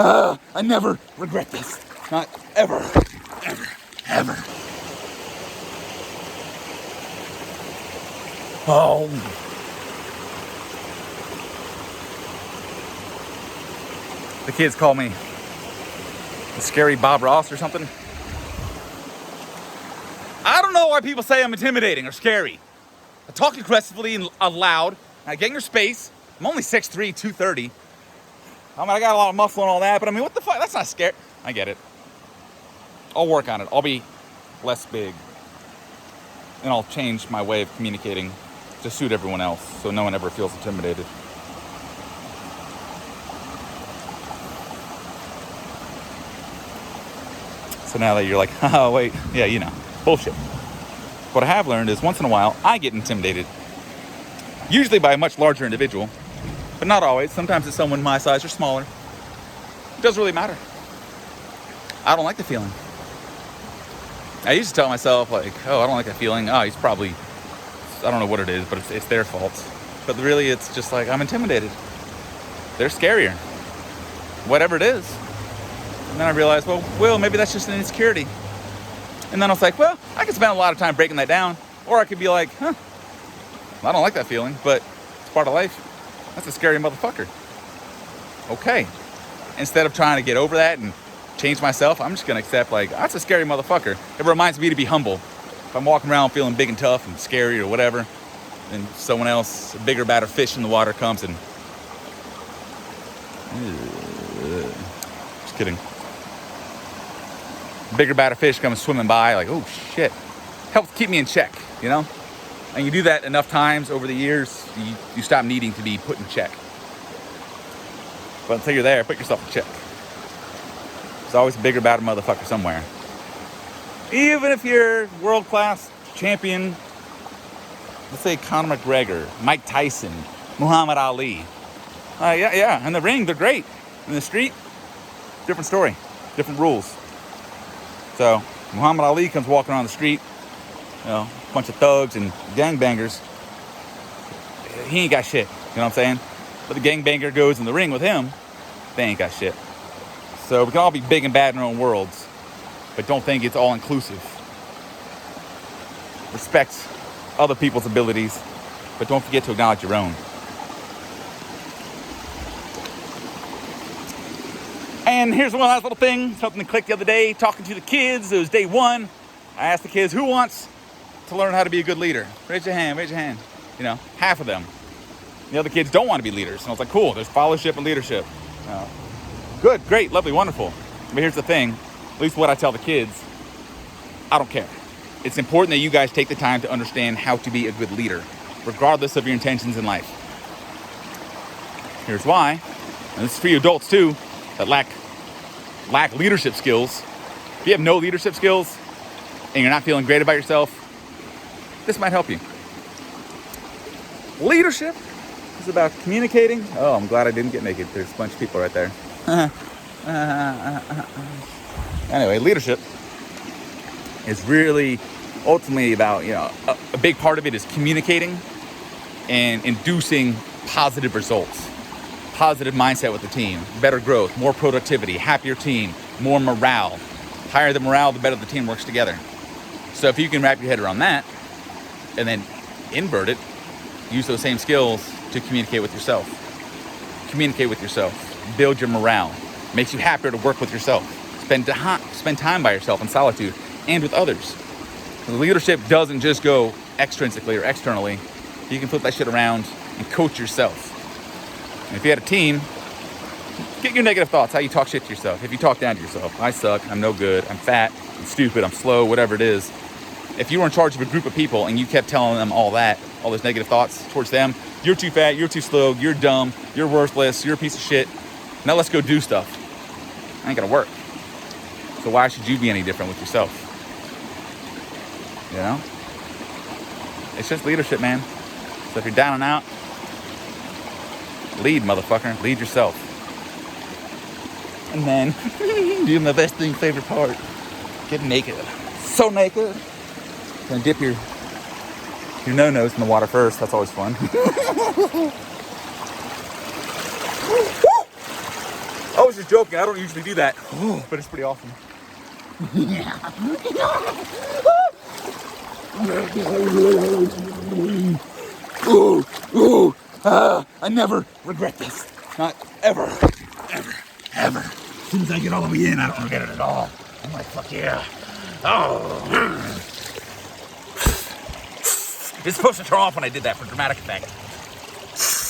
I never regret this. Not ever. Ever. Ever. Oh. The kids call me the scary Bob Ross or something. I don't know why people say I'm intimidating or scary. I talk aggressively and loud. I get in your space. I'm only 6'3", 230. I mean, I got a lot of muscle and all that, but I mean, what the fuck? That's not scary. I get it. I'll work on it. I'll be less big. And I'll change my way of communicating to suit everyone else so no one ever feels intimidated. So now that you're like, oh, wait, yeah, you know, bullshit. What I have learned is once in a while, I get intimidated. Usually by a much larger individual, but not always. Sometimes it's someone my size or smaller. It doesn't really matter. I don't like the feeling. I used to tell myself, like, oh, I don't like that feeling. Oh, he's probably, I don't know what it is, but it's their fault. But really, it's just like, I'm intimidated. They're scarier. Whatever it is. And then I realized, well, maybe that's just an insecurity. And then I was like, well, I could spend a lot of time breaking that down. Or I could be like, I don't like that feeling, but it's part of life. That's a scary motherfucker. Okay. Instead of trying to get over that and change myself, I'm just going to accept, like, that's a scary motherfucker. It reminds me to be humble. If I'm walking around feeling big and tough and scary or whatever, then someone else, a bigger, badder fish in the water comes and... Just kidding. Bigger, badder fish comes swimming by, like, oh, shit. Helps keep me in check, you know? And you do that enough times over the years, you stop needing to be put in check. But until you're there, put yourself in check. There's always a bigger, badder motherfucker somewhere. Even if you're world-class champion, let's say Conor McGregor, Mike Tyson, Muhammad Ali. Yeah, in the ring, they're great. In the street, different story, different rules. So, Muhammad Ali comes walking around the street, you know, a bunch of thugs and gangbangers. He ain't got shit, you know what I'm saying? But the gangbanger goes in the ring with him, they ain't got shit. So we can all be big and bad in our own worlds, but don't think it's all inclusive. Respect other people's abilities, but don't forget to acknowledge your own. And here's one last little thing, something that clicked the other day, talking to the kids. It was day one. I asked the kids, who wants to learn how to be a good leader? Raise your hand, raise your hand. You know, half of them. The other kids don't want to be leaders. And I was like, cool, there's followership and leadership. Good, great, lovely, wonderful. But here's the thing, at least what I tell the kids, I don't care. It's important that you guys take the time to understand how to be a good leader, regardless of your intentions in life. Here's why, and this is for you adults too, that lack leadership skills. If you have no leadership skills and you're not feeling great about yourself, this might help you. Leadership is about communicating. Oh, I'm glad I didn't get naked. There's a bunch of people right there. Anyway, leadership is really ultimately about, you know, a big part of it is communicating and inducing positive results. Positive mindset with the team, better growth, more productivity, happier team, more morale. Higher the morale, the better the team works together. So if you can wrap your head around that and then invert it, use those same skills to communicate with yourself. Communicate with yourself. Build your morale. Makes you happier to work with yourself. Spend time by yourself in solitude and with others. The leadership doesn't just go extrinsically or externally. You can flip that shit around and coach yourself. And if you had a team, get your negative thoughts, how you talk shit to yourself. If you talk down to yourself, I suck, I'm no good, I'm fat, I'm stupid, I'm slow, whatever it is. If you were in charge of a group of people and you kept telling them all that, all those negative thoughts towards them, you're too fat, you're too slow, you're dumb, you're worthless, you're a piece of shit. Now let's go do stuff. Ain't gonna work. So why should you be any different with yourself? You know? It's just leadership, man. So if you're down and out, lead, motherfucker. Lead yourself. And then, do my best thing, favorite part. Get naked. So naked. Gonna dip your no-nos in the water first. That's always fun. Oh was just joking. I don't usually do that, but it's pretty awesome. I never regret this. Not ever, ever, ever. As soon as I get all the way in, I don't regret it at all. I'm like, fuck yeah. Oh. It's supposed to turn off when I did that for dramatic effect.